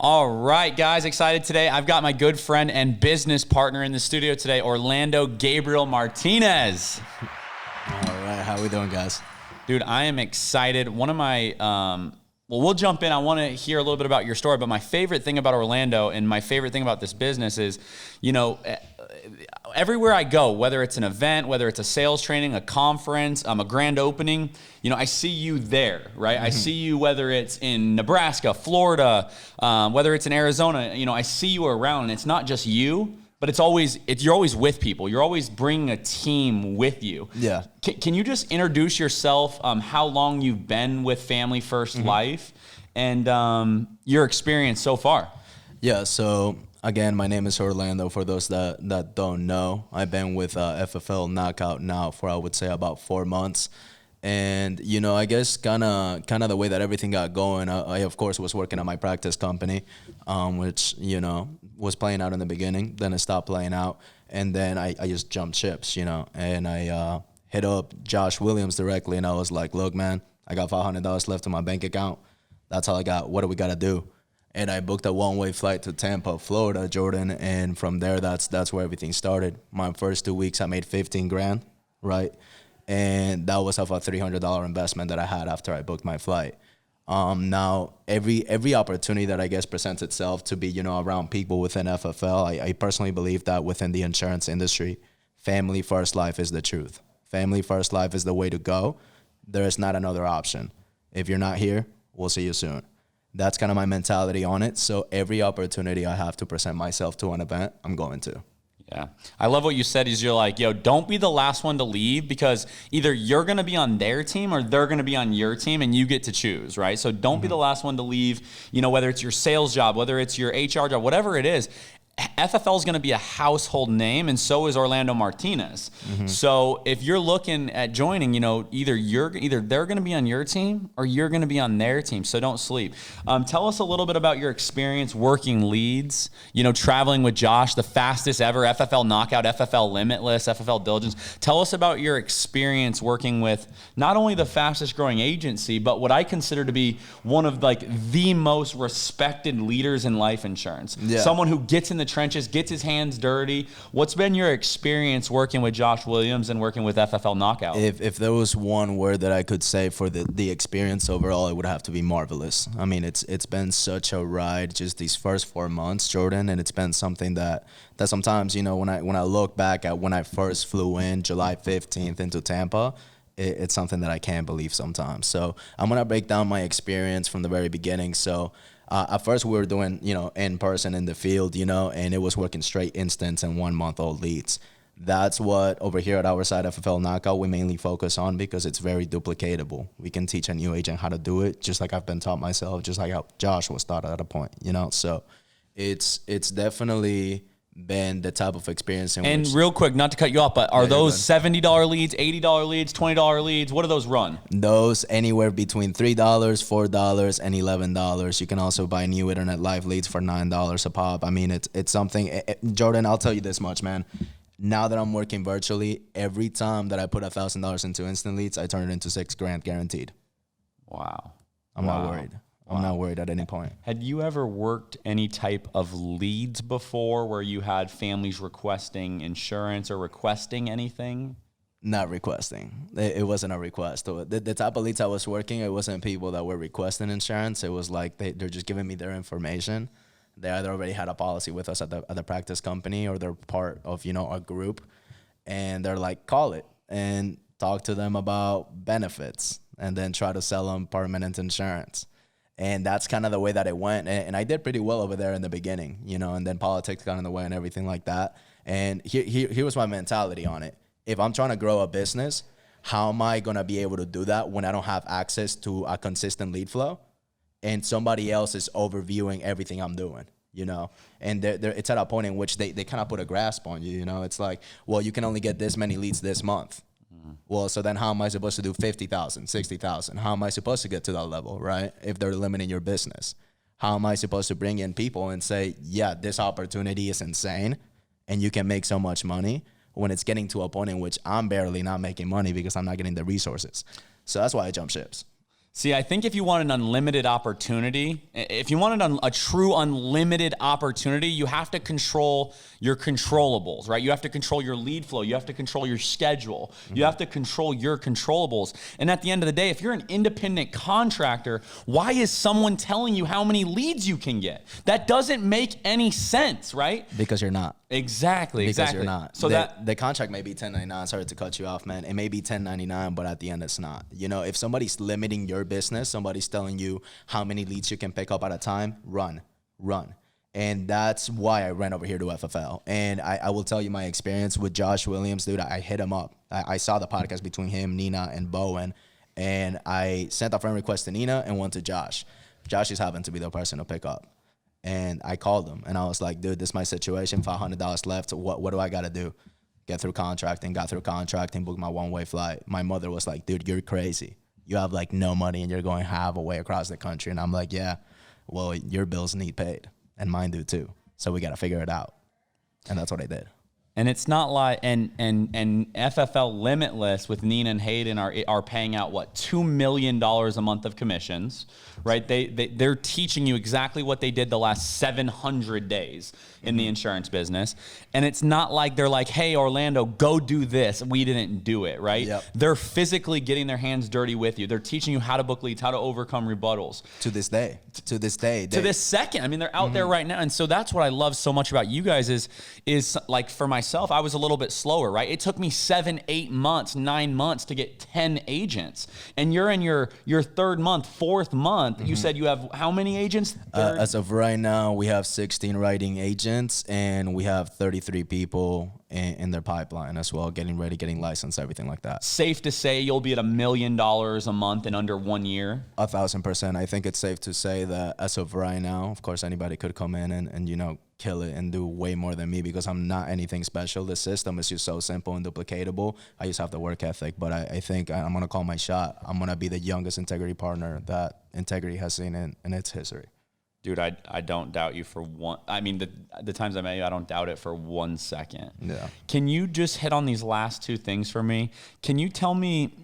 All right, guys, excited today. I've got my good friend and business partner in the studio today, Orlando Gabriel Martinez. All right, how we doing, guys? Dude, I am excited. One of my, we'll jump in. I want to hear a little bit about your story, but my favorite thing about Orlando and my favorite thing about this business is, everywhere I go, whether it's an event, whether it's a sales training, a conference, a grand opening, I see you there, right? Mm-hmm. I see you whether it's in Nebraska, Florida, whether it's in Arizona, I see you around, and it's not just you, but you're always with people. You're always bringing a team with you. Yeah. Can you just introduce yourself, how long you've been with Family First Life, and your experience so far? Yeah, so again, my name is Orlando. For those that don't know, I've been with FFL Knockout now for, I would say, about 4 months. And, I guess kind of the way that everything got going, I of course, was working at my practice company, which, was playing out in the beginning. Then it stopped playing out. And then I just jumped ships, and I hit up Josh Williams directly. And I was like, look, man, I got $500 left in my bank account. That's all I got. What do we got to do? And I booked a one-way flight to Tampa, Florida, Jordan, and from there, that's where everything started. My first 2 weeks, I made $15,000, right? And that was off a $300 investment that I had after I booked my flight. Now, every opportunity that I guess presents itself to be, around people within FFL, I personally believe that within the insurance industry, Family First Life is the truth. Family First Life is the way to go. There is not another option. If you're not here, we'll see you soon. That's kind of my mentality on it. So every opportunity I have to present myself to an event, I'm going to. Yeah. I love what you said is you're like, don't be the last one to leave, because either you're going to be on their team or they're going to be on your team, and you get to choose, right? So don't be the last one to leave, whether it's your sales job, whether it's your HR job, whatever it is. FFL is going to be a household name, and so is Orlando Martinez. Mm-hmm. So if you're looking at joining, either they're going to be on your team or you're going to be on their team. So don't sleep. Tell us a little bit about your experience working leads. Traveling with Josh, the fastest ever FFL Knockout, FFL Limitless, FFL Diligence. Tell us about your experience working with not only the fastest growing agency, but what I consider to be one of the most respected leaders in life insurance. Yeah. Someone who gets in the trenches, gets his hands dirty. What's been your experience working with Josh Williams and working with FFL Knockout? If there was one word that I could say for the experience overall, it would have to be marvelous. I mean, it's been such a ride just these first 4 months, Jordan, and it's been something that sometimes, when I look back at when I first flew in July 15th into Tampa, it's something that I can't believe sometimes. So I'm going to break down my experience from the very beginning. So at first we were doing, in person in the field, and it was working straight instance and 1 month old leads. That's what over here at our side of FFL Knockout we mainly focus on, because it's very duplicatable. We can teach a new agent how to do it, just like I've been taught myself, just like how Josh was taught at a point, So it's definitely been the type of experience. And real quick, not to cut you off, but are those $70 leads, $80 leads, $20 leads? What do those run? Those anywhere between $3, $4, and $11. You can also buy new internet live leads for $9 a pop. I mean, it's something. Jordan, I'll tell you this much, man. Now that I'm working virtually, every time that I put $1,000 into instant leads, I turn it into $6,000 guaranteed. Wow. I'm not worried. I'm not worried at any point. Had you ever worked any type of leads before where you had families requesting insurance or requesting anything? Not requesting. It wasn't a request. The type of leads I was working, it wasn't people that were requesting insurance. It was like they're just giving me their information. They either already had a policy with us at the practice company, or they're part of, a group. And they're like, call it and talk to them about benefits, and then try to sell them permanent insurance. And that's kind of the way that it went. And I did pretty well over there in the beginning, and then politics got in the way and everything like that. And here was my mentality on it. If I'm trying to grow a business, how am I going to be able to do that when I don't have access to a consistent lead flow and somebody else is overviewing everything I'm doing, And it's at a point in which they kind of put a grasp on you, It's like, well, you can only get this many leads this month. Well, so then how am I supposed to do 50,000, 60,000? How am I supposed to get to that level, right? If they're limiting your business, how am I supposed to bring in people and say, yeah, this opportunity is insane and you can make so much money, when it's getting to a point in which I'm barely not making money because I'm not getting the resources? So that's why I jump ships. See, I think if you want an unlimited opportunity, if you want a true unlimited opportunity, you have to control your controllables, right? You have to control your lead flow. You have to control your schedule. You have to control your controllables. And at the end of the day, if you're an independent contractor, why is someone telling you how many leads you can get? That doesn't make any sense, right? Because you're not. Exactly. Because you're not. So the contract may be 1099. Sorry to cut you off, man. It may be 1099, but at the end, it's not. You know, if somebody's limiting your business, somebody's telling you how many leads you can pick up at a time, run. And that's why I ran over here to FFL. And I will tell you my experience with Josh Williams, dude. I hit him up. I saw the podcast between him, Nina, and Bowen. And I sent a friend request to Nina and one to Josh. Josh just happened to be the person to pick up. And I called him and I was like, dude, this is my situation. $500 left. What do I got to do? Got through contracting, booked my one-way flight. My mother was like, dude, you're crazy. You have like no money and you're going halfway across the country. And I'm like, yeah, well, your bills need paid and mine do too. So we got to figure it out. And that's what I did. And it's not like and FFL Limitless with Nina and Hayden are paying out what $2 million a month of commissions, right? They're teaching you exactly what they did the last 700 days in the insurance business, and it's not like they're like, hey Orlando, go do this. We didn't do it, right? Yep. They're physically getting their hands dirty with you. They're teaching you how to book leads, how to overcome rebuttals. To this day, to this second. I mean, they're out there right now, and so that's what I love so much about you guys is like for myself, I was a little bit slower, right? It took me 7, 8 months, 9 months to get 10 agents. And you're in your third month, fourth month. You said you have how many agents? As of right now, we have 16 writing agents and we have 33 people in their pipeline as well, getting ready, getting licensed, everything like that. Safe to say you'll be at $1 million a month in under 1 year? 1,000%. I think it's safe to say that as of right now, of course, anybody could come in and you know, kill it and do way more than me because I'm not anything special. The system is just so simple and duplicatable. I just have the work ethic, but I think I'm going to call my shot. I'm going to be the youngest Integrity partner that Integrity has seen in its history. Dude, I don't doubt you for one. I mean, the times I met you, I don't doubt it for 1 second. Yeah. Can you just hit on these last two things for me? Can you tell me,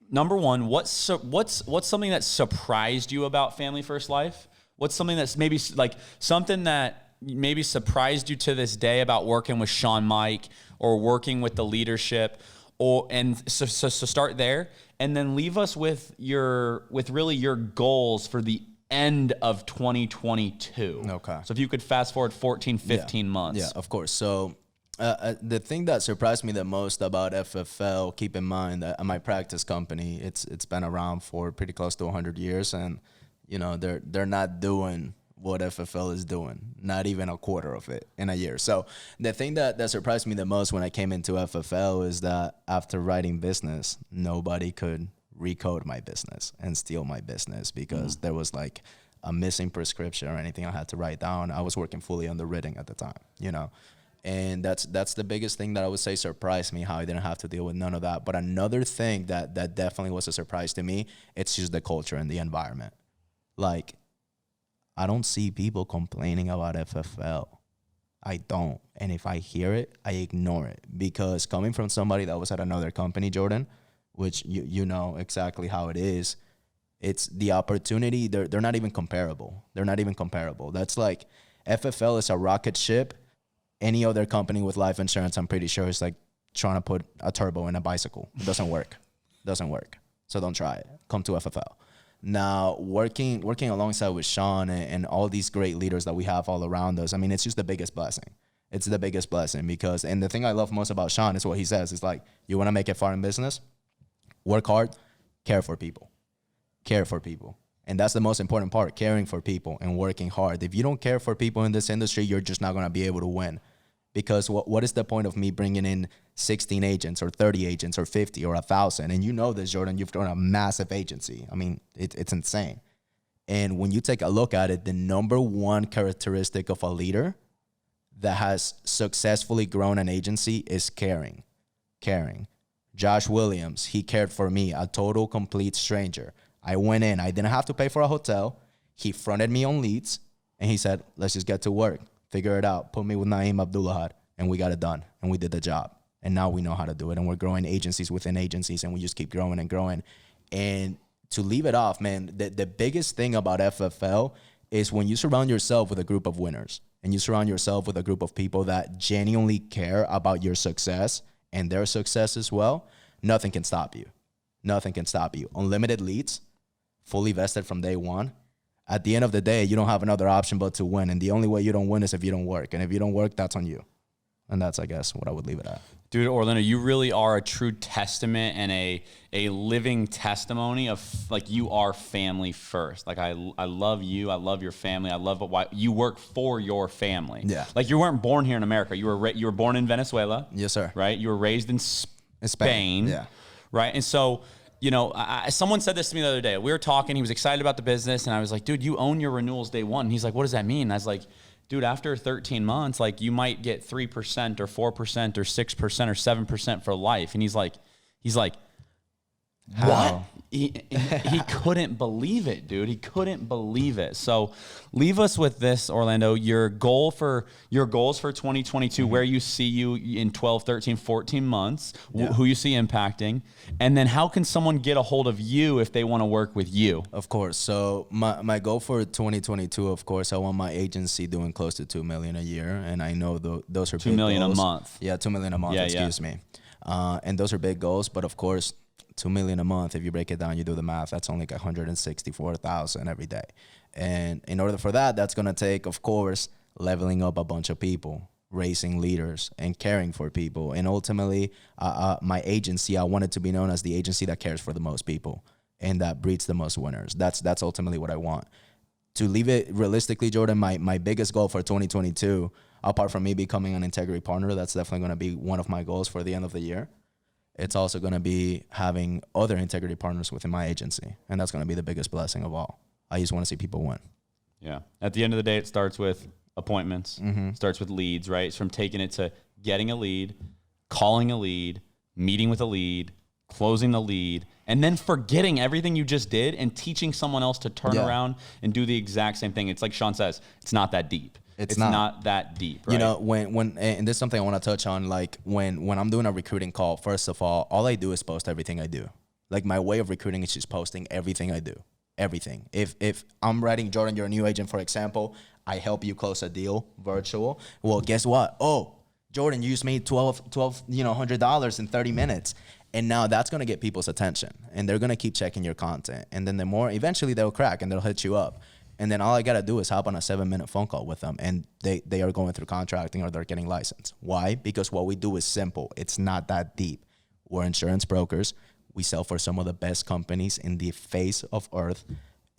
number one, what's something that surprised you about Family First Life? What's something that's maybe like something that maybe surprised you to this day about working with Sean Mike or working with the leadership? So start there, and then leave us with really your goals for the end of 2022. Okay. So if you could fast forward 14, 15 months. Yeah, of course. So the thing that surprised me the most about FFL, keep in mind that my practice company, it's been around for pretty close to 100 years, and you know they're not doing what FFL is doing, not even a quarter of it in a year. So the thing that surprised me the most when I came into FFL is that after writing business, nobody could recode my business and steal my business because there was like a missing prescription or anything I had to write down. I was working fully underwritten at the time, you know, and that's the biggest thing that I would say surprised me, how I didn't have to deal with none of that. But another thing that definitely was a surprise to me, it's just the culture and the environment. Like, I don't see people complaining about FFL. I don't. And if I hear it, I ignore it. Because coming from somebody that was at another company, Jordan, which you know exactly how it is, it's the opportunity. They're not even comparable. They're not even comparable. That's like FFL is a rocket ship. Any other company with life insurance, I'm pretty sure, is like trying to put a turbo in a bicycle. It doesn't work. So don't try it. Come to FFL. Now, working alongside with Sean and all these great leaders that we have all around us, I mean, it's just the biggest blessing. It's the biggest blessing because, and the thing I love most about Sean is what he says. It's like, you want to make it far in business? Work hard, care for people. And that's the most important part, caring for people and working hard. If you don't care for people in this industry, you're just not going to be able to win. Because what is the point of me bringing in 16 agents or 30 agents or 50 or 1,000? And you know this, Jordan, you've done a massive agency. I mean, it's insane. And when you take a look at it, the number one characteristic of a leader that has successfully grown an agency is caring. Josh Williams, he cared for me, a total complete stranger. I went in, I didn't have to pay for a hotel. He fronted me on leads and he said, let's just get to work. Figure it out. Put me with Naeem Abdullahad, and we got it done, and we did the job. And now we know how to do it, and we're growing agencies within agencies, and we just keep growing and growing. And to leave it off, man, the biggest thing about FFL is when you surround yourself with a group of winners and you surround yourself with a group of people that genuinely care about your success and their success as well, nothing can stop you. Nothing can stop you. Unlimited leads, fully vested from day one. At the end of the day, you don't have another option but to win. And the only way you don't win is if you don't work. And if you don't work, that's on you. And that's, I guess, what I would leave it at. Dude, Orlando, you really are a true testament and a living testimony of, like, you are family first. Like, I love you. I love your family. I love why you work for your family. Yeah. Like, you weren't born here in America. You were born in Venezuela. Yes, sir. Right? You were raised in Spain. Yeah. Right? And so, you know, someone said this to me the other day. We were talking. He was excited about the business. And I was like, dude, you own your renewals day one. And he's like, what does that mean? And I was like, dude, after 13 months, like, you might get 3% or 4% or 6% or 7% for life. And he's like, How? what? He couldn't believe it, dude. He couldn't believe it. So leave us with this, Orlando, your goals for 2022, where you see you in 12, 13, 14 months, who you see impacting. And then how can someone get a hold of you if they want to work with you? Of course. So my goal for 2022, of course, I want my agency doing close to $2 million a year. And I know those are $2 big million goals. a month. Yeah, $2 million a month, excuse me. And those are big goals. But of course, $2 million a month, if you break it down, you do the math, that's only like 164,000 every day. And in order for that, that's going to take, of course, leveling up a bunch of people, raising leaders, and caring for people. And ultimately, my agency, I want it to be known as the agency that cares for the most people and that breeds the most winners. That's ultimately what I want. To leave it realistically, Jordan, my biggest goal for 2022, apart from me becoming an integrity partner, that's definitely going to be one of my goals for the end of the year. It's also going to be having other integrity partners within my agency. And that's going to be the biggest blessing of all. I just want to see people win. Yeah. At the end of the day, it starts with appointments, starts with leads, right? It's from taking it to getting a lead, calling a lead, meeting with a lead, closing the lead, and then forgetting everything you just did and teaching someone else to turn around and do the exact same thing. It's like Sean says, it's not that deep. It's not that deep, right? You know, when and this is something I want to touch on, like when I'm doing a recruiting call, first of all I do is post everything I do. Like, my way of recruiting is just posting everything I do. Everything. If I'm writing, Jordan, you're a new agent, for example, I help you close a deal virtual. Well, guess what? Oh, Jordan, you just made $1,200 in 30 minutes. And now that's going to get people's attention, and they're going to keep checking your content. And then eventually they'll crack and they'll hit you up. And then all I got to do is hop on a 7-minute phone call with them, and they are going through contracting or they're getting licensed. Why? Because what we do is simple. It's not that deep. We're insurance brokers. We sell for some of the best companies in the face of earth,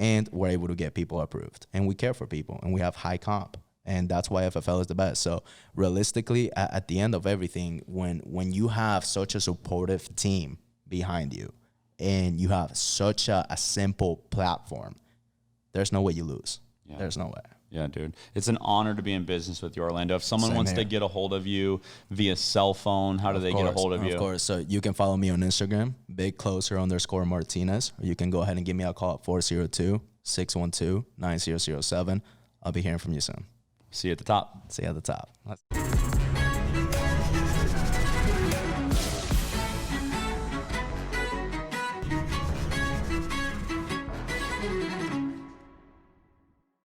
and we're able to get people approved. And we care for people, and we have high comp. And that's why FFL is the best. So realistically, at the end of everything, when you have such a supportive team behind you and you have such a simple platform, there's no way you lose. Yeah. There's no way. Yeah, dude. It's an honor to be in business with you, Orlando. If someone wants to get a hold of you via cell phone, how do they get a hold of you? Of course. So you can follow me on Instagram, BigCloser_Martinez, or you can go ahead and give me a call at 402-612-9007. I'll be hearing from you soon. See you at the top. See you at the top.